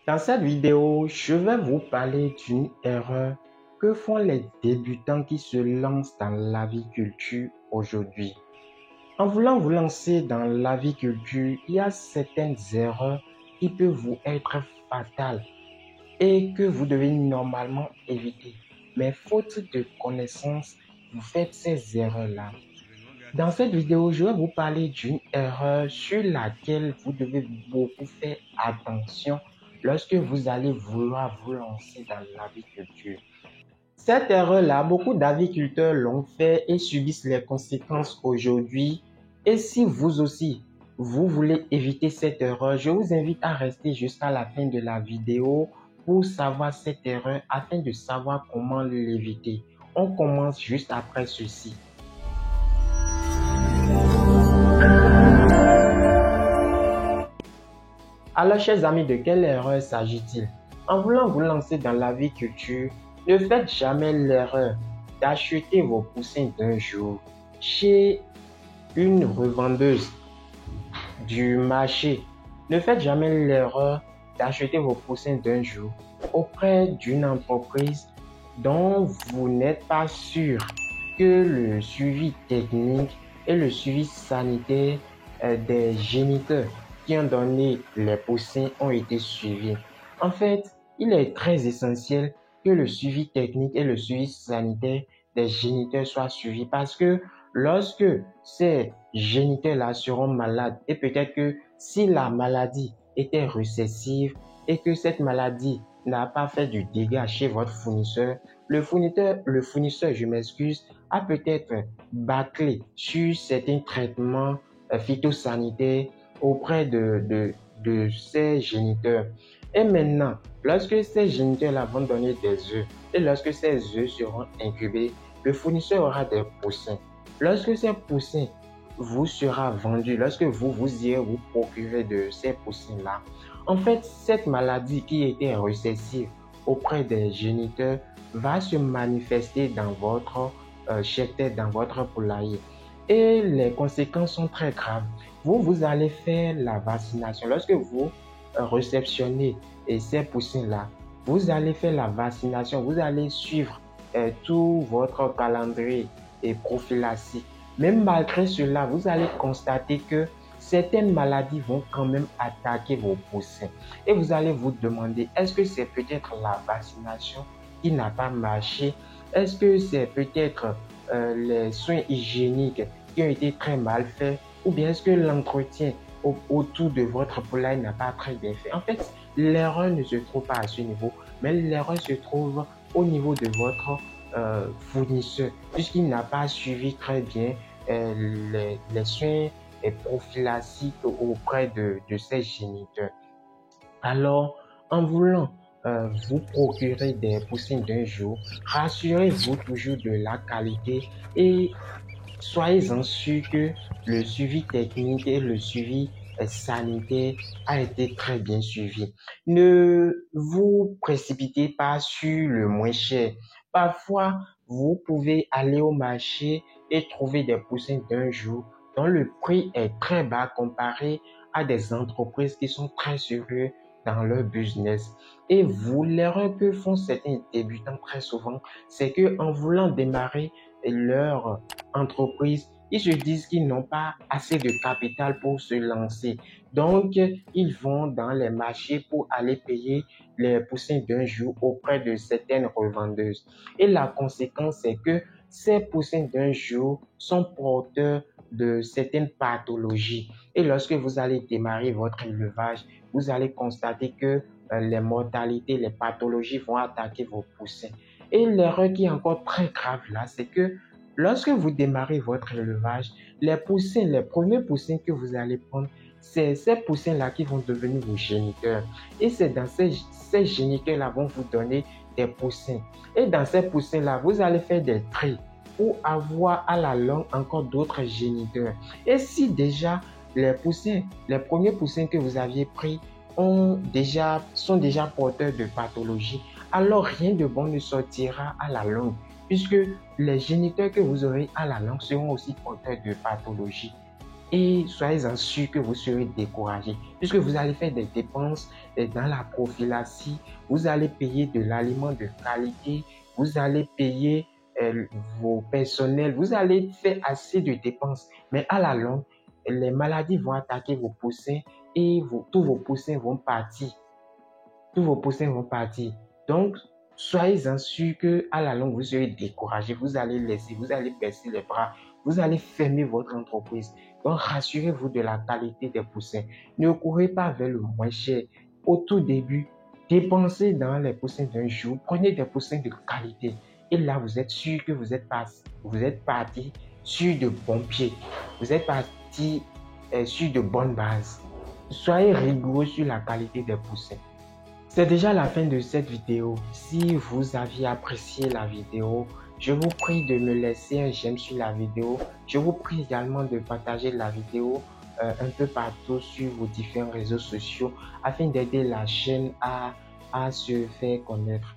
Dans cette vidéo, je vais vous parler d'une erreur que font les débutants qui se lancent dans l'aviculture aujourd'hui. En voulant vous lancer dans l'aviculture, il y a certaines erreurs qui peuvent vous être fatales et que vous devez normalement éviter. Mais faute de connaissances, vous faites ces erreurs-là. Dans cette vidéo, je vais vous parler d'une erreur sur laquelle vous devez beaucoup faire attention lorsque vous allez vouloir vous lancer dans l'aviculture. Cette erreur-là, beaucoup d'aviculteurs l'ont fait et subissent les conséquences aujourd'hui. Et si vous aussi, vous voulez éviter cette erreur, je vous invite à rester jusqu'à la fin de la vidéo pour savoir cette erreur afin de savoir comment l'éviter. On commence juste après ceci. Alors, chers amis, de quelle erreur s'agit-il? En voulant vous lancer dans l'aviculture, ne faites jamais l'erreur d'acheter vos poussins d'un jour chez une revendeuse du marché. Ne faites jamais l'erreur d'acheter vos poussins d'un jour auprès d'une entreprise dont vous n'êtes pas sûr que le suivi technique et le suivi sanitaire des géniteurs qui ont donné les poussins ont été suivis. En fait, il est très essentiel que le suivi technique et le suivi sanitaire des géniteurs soient suivis parce que lorsque ces géniteurs-là seront malades et peut-être que si la maladie était récessive et que cette maladie n'a pas fait du dégât chez votre fournisseur, le fournisseur, je m'excuse, a peut-être bâclé sur certains traitements phytosanitaires auprès de ces géniteurs. Et maintenant, lorsque ces géniteurs-là vont donner des œufs et lorsque ces œufs seront incubés, le fournisseur aura des poussins. Lorsque ces poussins vous sera vendu, lorsque vous irez vous procurer de ces poussins-là, en fait, cette maladie qui était récessive auprès des géniteurs va se manifester dans votre cheptel, dans votre poulailler. Et les conséquences sont très graves. Vous allez faire la vaccination. Lorsque vous réceptionnez ces poussins-là, vous allez faire la vaccination. Vous allez suivre tout votre calendrier et prophylaxie. Même malgré cela, vous allez constater que certaines maladies vont quand même attaquer vos poussins. Et vous allez vous demander, est-ce que c'est peut-être la vaccination qui n'a pas marché? Est-ce que c'est peut-être les soins hygiéniques qui ont été très mal faits? Ou bien est-ce que l'entretien autour de votre poulailler n'a pas très bien fait? En fait, l'erreur ne se trouve pas à ce niveau, mais l'erreur se trouve au niveau de votre fournisseur, puisqu'il n'a pas suivi très bien les soins prophylaxiques auprès de ces géniteurs. Alors, en voulant vous procurer des poussins d'un jour, rassurez-vous toujours de la qualité et soyez-en sûr que le suivi technique et le suivi sanitaire a été très bien suivi. Ne vous précipitez pas sur le moins cher. Parfois, vous pouvez aller au marché et trouver des poussins d'un jour dont le prix est très bas comparé à des entreprises qui sont très sérieuses dans leur business. Et vous, l'erreur que font certains débutants très souvent, c'est que en voulant démarrer leur entreprise, ils se disent qu'ils n'ont pas assez de capital pour se lancer. Donc, ils vont dans les marchés pour aller payer les poussins d'un jour auprès de certaines revendeuses. Et la conséquence, c'est que ces poussins d'un jour sont porteurs de certaines pathologies. Et lorsque vous allez démarrer votre élevage, vous allez constater que les mortalités, les pathologies vont attaquer vos poussins. Et l'erreur qui est encore très grave là, c'est que lorsque vous démarrez votre élevage, les poussins, les premiers poussins que vous allez prendre, c'est ces poussins-là qui vont devenir vos géniteurs. Et c'est dans ces géniteurs-là vont vous donner des poussins. Et dans ces poussins-là, vous allez faire des tris pour avoir à la longue encore d'autres géniteurs. Et si déjà les poussins, les premiers poussins que vous aviez pris sont déjà porteurs de pathologie, alors rien de bon ne sortira à la longue, puisque les géniteurs que vous aurez à la longue seront aussi porteurs de pathologie. et soyez-en sûr que vous serez découragé puisque vous allez faire des dépenses dans la prophylaxie, vous allez payer de l'aliment de qualité, vous allez payer vos personnels, vous allez faire assez de dépenses. Mais à la longue, les maladies vont attaquer vos poussins et tous vos poussins vont partir. Tous vos poussins vont partir. Donc, soyez-en sûr qu'à la longue, vous serez découragé. Vous allez laisser, vous allez baisser les bras, vous allez fermer votre entreprise. Donc, rassurez-vous de la qualité des poussins. Ne courez pas vers le moins cher. Au tout début, dépensez dans les poussins d'un jour. Prenez des poussins de qualité. Et là, vous êtes sûr que vous êtes parti sur de bons pieds. Vous êtes parti sur de bonnes bases. Soyez rigoureux sur la qualité des poussins. C'est déjà la fin de cette vidéo. Si vous aviez apprécié la vidéo, je vous prie de me laisser un j'aime sur la vidéo. Je vous prie également de partager la vidéo un peu partout sur vos différents réseaux sociaux afin d'aider la chaîne à se faire connaître.